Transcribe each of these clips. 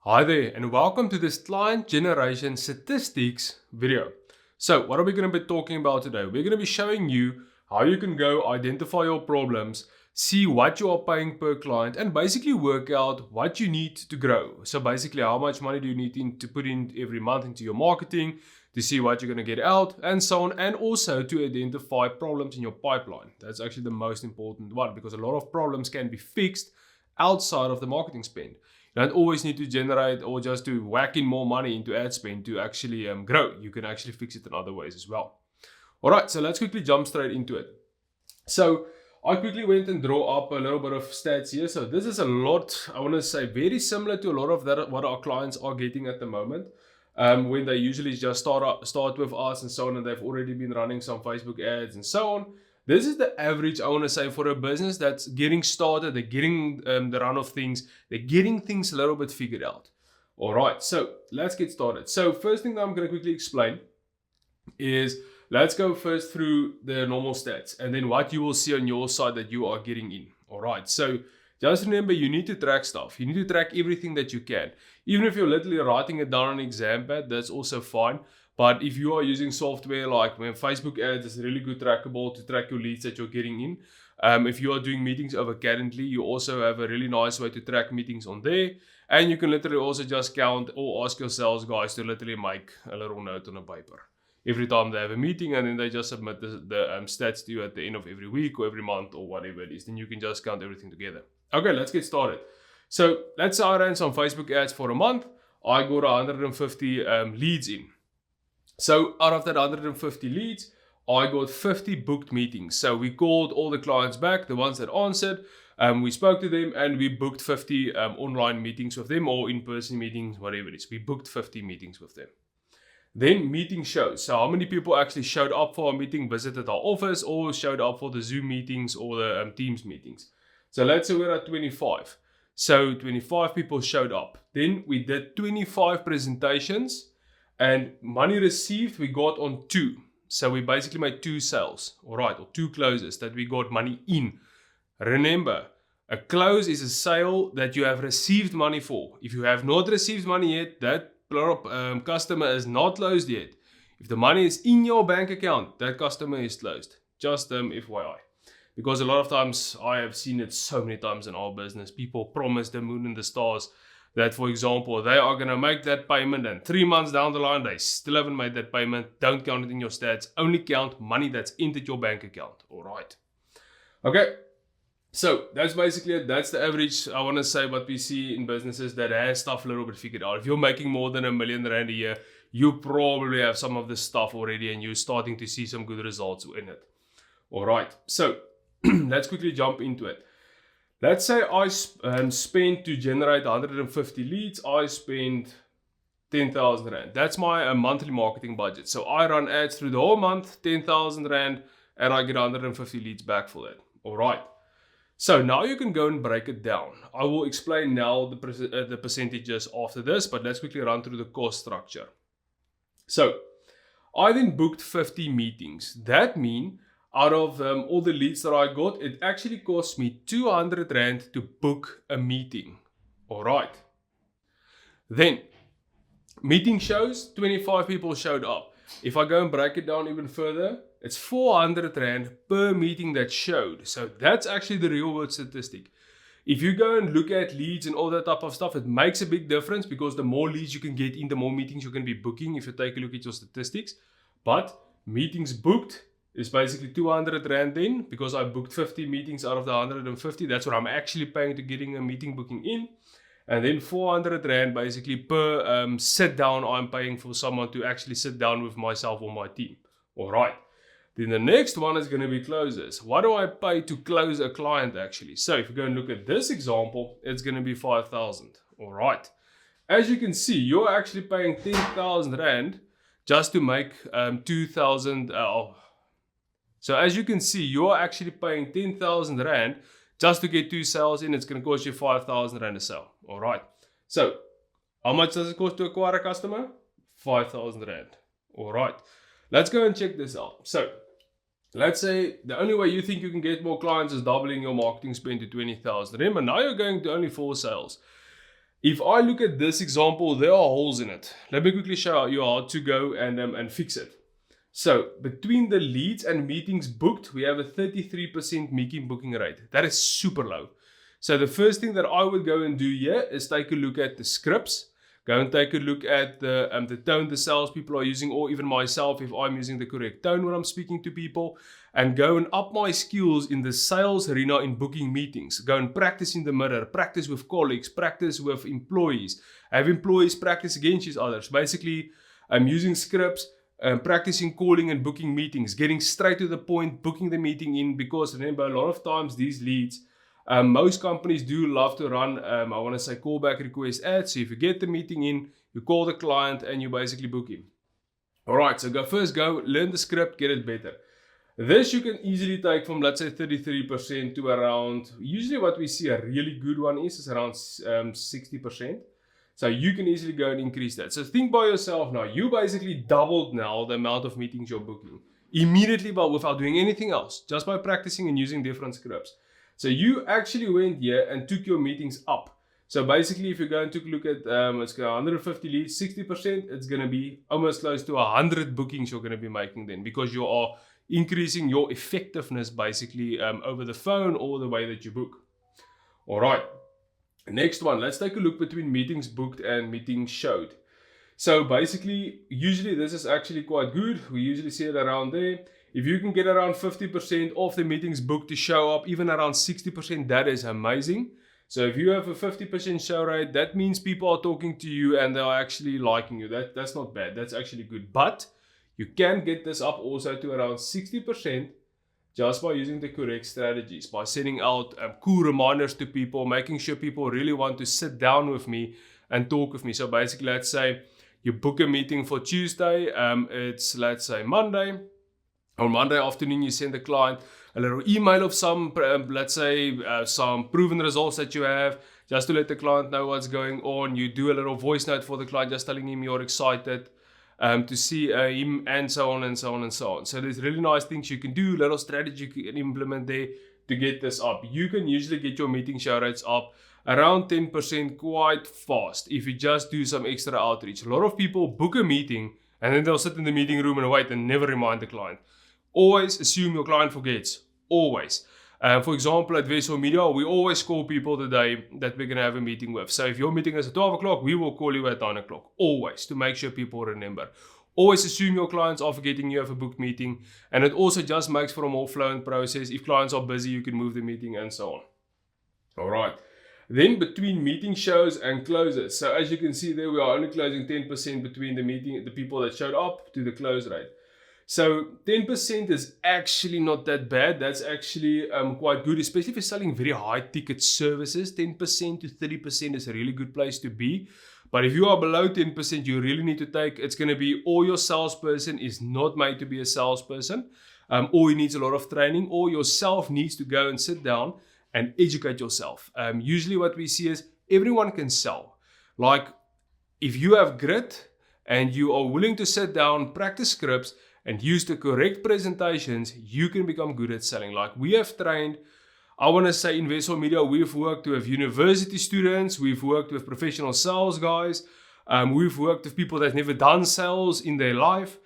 Hi there and welcome to this client generation statistics video. So what are we going to be talking about today? We're going to be showing you how you can go identify your problems, see what you are paying per client and basically work out what you need to grow. So basically how much money do you need to put in every month into your marketing to see what you're going to get out and so on, and also to identify problems in your pipeline. That's actually the most important one because a lot of problems can be fixed outside of the marketing spend. You don't always need to generate or just to whack in more money into ad spend to actually grow. You can actually fix it in other ways as well. All right, so let's quickly jump straight into it. So I quickly went and draw up a little bit of stats here. So this is a lot, I want to say, very similar to a lot of that what our clients are getting at the moment. When they usually just start with us and so on, and they've already been running some Facebook ads and so on. This is the average, I want to say, for a business that's getting started, they're getting the run of things, they're getting things a little bit figured out. All right, so let's get started. So first thing that I'm going to quickly explain is let's go first through the normal stats and then what you will see on your side that you are getting in. All right, so just remember, you need to track stuff. You need to track everything that you can. Even if you're literally writing it down on an exam pad, that's also fine. But if you are using software like Facebook ads, is really good trackable to track your leads that you're getting in. If you are doing meetings over Calendly, you also have a really nice way to track meetings on there. And you can literally also just count or ask your sales guys to literally make a little note on a paper every time they have a meeting, and then they just submit the stats to you at the end of every week or every month or whatever it is. Then you can just count everything together. Okay, let's get started. So let's say I ran some Facebook ads for a month. I got 150 leads in. So out of that 150 leads, I got 50 booked meetings. So we called all the clients back, the ones that answered. We spoke to them and we booked 50 online meetings with them or in-person meetings, whatever it is. We booked 50 meetings with them. Then meeting shows. So how many people actually showed up for a meeting, visited our office, or showed up for the Zoom meetings or the Teams meetings. So let's say we're at 25. So 25 people showed up. Then we did 25 presentations. And money received, we got on 2. So we basically made 2 sales, all right, or 2 closes that we got money in. Remember, a close is a sale that you have received money for. If you have not received money yet, that customer is not closed yet. If the money is in your bank account, that customer is closed. Just FYI. Because a lot of times, I have seen it so many times in our business, people promise the moon and the stars that, for example, they are going to make that payment and 3 months down the line, they still haven't made that payment. Don't count it in your stats. Only count money that's entered your bank account. All right. Okay. So that's basically it. That's the average, I want to say, what we see in businesses that has stuff a little bit figured out. If you're making more than R1 million a year, you probably have some of this stuff already and you're starting to see some good results in it. All right. So let's quickly jump into it. Let's say I spend to generate 150 leads, I spend 10,000 Rand. That's my monthly marketing budget. So I run ads through the whole month, 10,000 Rand, and I get 150 leads back for that. All right. So now you can go and break it down. I will explain now the percentages after this, but let's quickly run through the cost structure. So I then booked 50 meetings. That means out of all the leads that I got, it actually cost me 200 Rand to book a meeting. All right. Then, meeting shows, 25 people showed up. If I go and break it down even further, it's 400 Rand per meeting that showed. So that's actually the real world statistic. If you go and look at leads and all that type of stuff, it makes a big difference because the more leads you can get in, the more meetings you can be booking if you take a look at your statistics. But meetings booked is basically 200 Rand then, because I booked 50 meetings out of the 150. That's what I'm actually paying to getting a meeting booking in. And then 400 Rand basically per sit down I'm paying for someone to actually sit down with myself or my team. All right. Then the next one is going to be closes. What do I pay to close a client actually? So if you go and look at this example, it's going to be 5,000. All right. As you can see, you're actually paying 10,000 Rand just to make 2,000. So as you can see, you're actually paying 10,000 Rand just to get 2 sales in. It's going to cost you 5,000 Rand a sale. All right. So how much does it cost to acquire a customer? 5,000 Rand. All right. Let's go and check this out. So let's say the only way you think you can get more clients is doubling your marketing spend to 20,000. Remember, now you're going to only 4 sales. If I look at this example, there are holes in it. Let me quickly show you how to go and fix it. So between the leads and meetings booked, we have a 33% meeting booking rate. That is super low. So the first thing that I would go and do here is take a look at the scripts. Go and take a look at the tone the salespeople are using, or even myself if I'm using the correct tone when I'm speaking to people, and go and up my skills in the sales arena in booking meetings. Go and practice in the mirror, practice with colleagues, practice with employees, have employees practice against each other. Basically, I'm using scripts, practicing calling and booking meetings, getting straight to the point, booking the meeting in, because remember, a lot of times these leads, most companies do love to run, I want to say, callback request ads. So if you get the meeting in, you call the client and you basically book him. All right, so go learn the script, get it better. This you can easily take from, let's say, 33% to around, usually what we see a really good one is around 60%. So you can easily go and increase that. So think by yourself now, you basically doubled now the amount of meetings you're booking immediately, but without doing anything else, just by practicing and using different scripts. So you actually went here and took your meetings up. So basically, if you go and take a look at it's 150 leads, 60%, it's going to be almost close to 100 bookings you're going to be making then, because you are increasing your effectiveness basically over the phone or the way that you book. All right. Next one, let's take a look between meetings booked and meetings showed. So basically, usually this is actually quite good. We usually see it around there. If you can get around 50% of the meetings booked to show up, even around 60%, that is amazing. So if you have a 50% show rate, that means people are talking to you and they are actually liking you. That's not bad. That's actually good. But you can get this up also to around 60% just by using the correct strategies, by sending out cool reminders to people, making sure people really want to sit down with me and talk with me. So basically, let's say you book a meeting for Tuesday. It's, let's say, Monday. On Monday afternoon, you send the client a little email of some, let's say, some proven results that you have, just to let the client know what's going on. You do a little voice note for the client, just telling him you're excited to see him, and so on and so on and so on. So there's really nice things you can do, little strategy you can implement there to get this up. You can usually get your meeting show rates up around 10% quite fast if you just do some extra outreach. A lot of people book a meeting and then they'll sit in the meeting room and wait and never remind the client. Always assume your client forgets. Always. For example, at Vessel Media, we always call people the day that we're going to have a meeting with. So if your meeting is at 12 o'clock, we will call you at 9 o'clock. Always, to make sure people remember. Always assume your clients are forgetting you have a booked meeting. And it also just makes for a more flowing process. If clients are busy, you can move the meeting and so on. All right. Then between meeting shows and closes. So as you can see there, we are only closing 10% between the people that showed up to the close rate. So 10% is actually not that bad. That's actually quite good, especially if you're selling very high ticket services. 10% to 30% is a really good place to be. But if you are below 10%, you really need to take, it's going to be, or your salesperson is not made to be a salesperson, or he needs a lot of training, or yourself needs to go and sit down and educate yourself. Usually what we see is everyone can sell. Like if you have grit and you are willing to sit down, practice scripts, and use the correct presentations, you can become good at selling. Like we have trained, I want to say in Vessel Media, we've worked with university students, we've worked with professional sales guys, we've worked with people that never done sales in their life.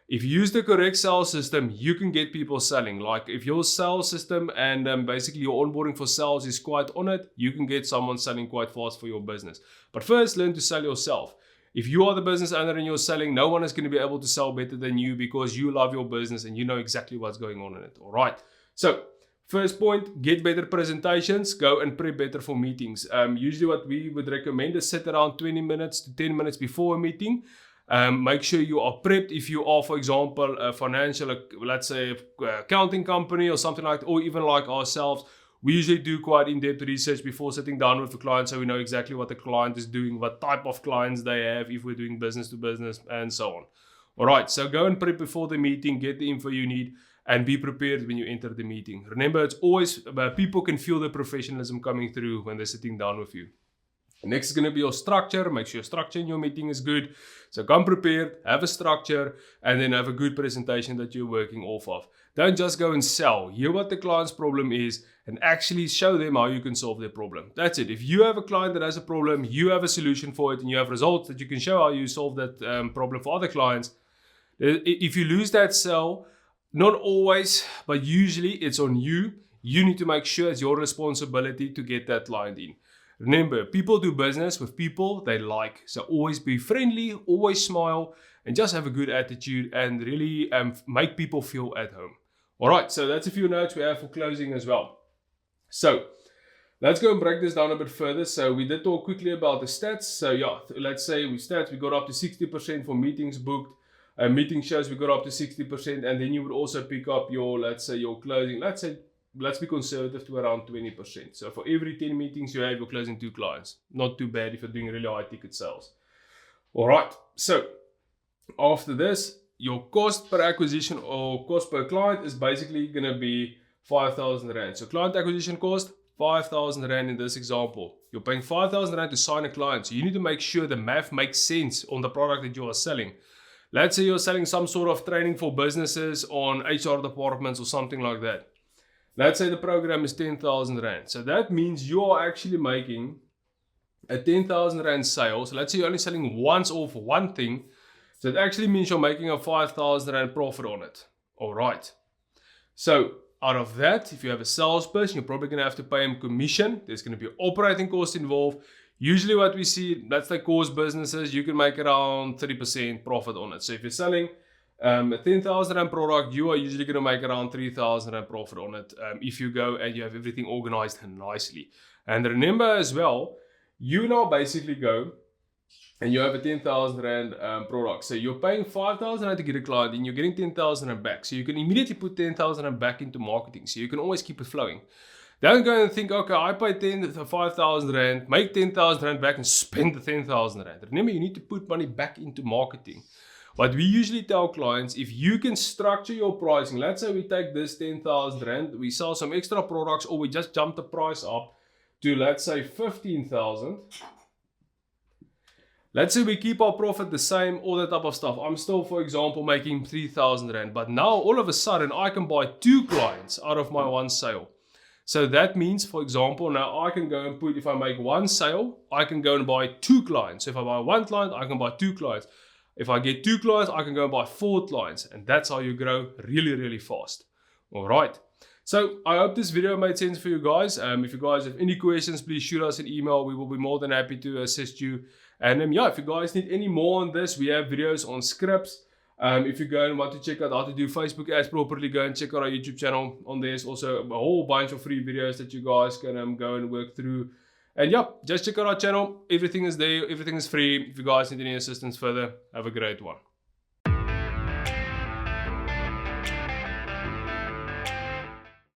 If you use the correct sales system, you can get people selling. Like if your sales system and basically your onboarding for sales is quite on it, you can get someone selling quite fast for your business. But first, learn to sell yourself. If you are the business owner and you're selling, no one is going to be able to sell better than you because you love your business and you know exactly what's going on in it. All right. So first point, get better presentations, go and prep better for meetings. Usually what we would recommend is sit around 20 minutes to 10 minutes before a meeting. Make sure you are prepped. If you are, for example, a financial, let's say, accounting company or something like that, or even like ourselves, we usually do quite in-depth research before sitting down with the client so we know exactly what the client is doing, what type of clients they have, if we're doing business to business, and so on. All right, so go and prep before the meeting, get the info you need, and be prepared when you enter the meeting. Remember, it's always, people can feel the professionalism coming through when they're sitting down with you. Next is going to be your structure. Make sure your structure in your meeting is good. So come prepared, have a structure, and then have a good presentation that you're working off of. Don't just go and sell. Hear what the client's problem is and actually show them how you can solve their problem. That's it. If you have a client that has a problem, you have a solution for it, and you have results that you can show how you solve that problem for other clients. If you lose that sale, not always, but usually it's on you. You need to make sure it's your responsibility to get that client in. Remember, people do business with people they like. So always be friendly, always smile, and just have a good attitude and really make people feel at home. All right, so that's a few notes we have for closing as well. So let's go and break this down a bit further. So we did talk quickly about the stats. So yeah, let's say we got up to 60% for meetings booked. Meeting shows we got up to 60%, and then you would also pick up your, let's say, your closing. Let's be conservative to around 20%. So for every 10 meetings you have, you're closing 2 clients. Not too bad if you're doing really high ticket sales. All right. So after this, your cost per acquisition or cost per client is basically going to be 5,000 Rand. So client acquisition cost, 5,000 Rand in this example. You're paying 5,000 Rand to sign a client. So you need to make sure the math makes sense on the product that you are selling. Let's say you're selling some sort of training for businesses on HR departments or something like that. Let's say the program is 10,000 Rand. So that means you are actually making a 10,000 Rand sale. So let's say you're only selling once off one thing. So it actually means you're making a 5,000 Rand profit on it. All right. So out of that, if you have a salesperson, you're probably going to have to pay him commission. There's going to be operating costs involved. Usually what we see, that's the course businesses, you can make around 30% profit on it. So if you're selling a 10,000 Rand product, you are usually going to make around 3,000 Rand profit on it if you go and you have everything organized nicely. And remember as well, you now basically go and you have a 10,000 Rand product. So you're paying 5,000 Rand to get a client and you're getting 10,000 Rand back. So you can immediately put 10,000 Rand back into marketing. So you can always keep it flowing. Don't go and think, okay, I paid 5,000 Rand, make 10,000 Rand back and spend the 10,000 Rand. Remember, you need to put money back into marketing. What we usually tell clients, if you can structure your pricing, let's say we take this 10,000 Rand, we sell some extra products, or we just jump the price up to, let's say, 15,000. Let's say we keep our profit the same, all that type of stuff. I'm still, for example, making 3,000 Rand, but now all of a sudden I can buy 2 clients out of my one sale. So that means, for example, now I can go and put, if I make one sale, I can go and buy 2 clients. So if I buy 1 client, I can buy 2 clients. If I get 2 clients, I can go and buy 4 clients. And that's how you grow really, really fast. All right. So I hope this video made sense for you guys. If you guys have any questions, please shoot us an email. We will be more than happy to assist you. And yeah, if you guys need any more on this, we have videos on scripts. If you go and want to check out how to do Facebook ads properly, go and check out our YouTube channel. On there's also a whole bunch of free videos that you guys can go and work through. And yeah, just check out our channel. Everything is there. Everything is free. If you guys need any assistance further, have a great one.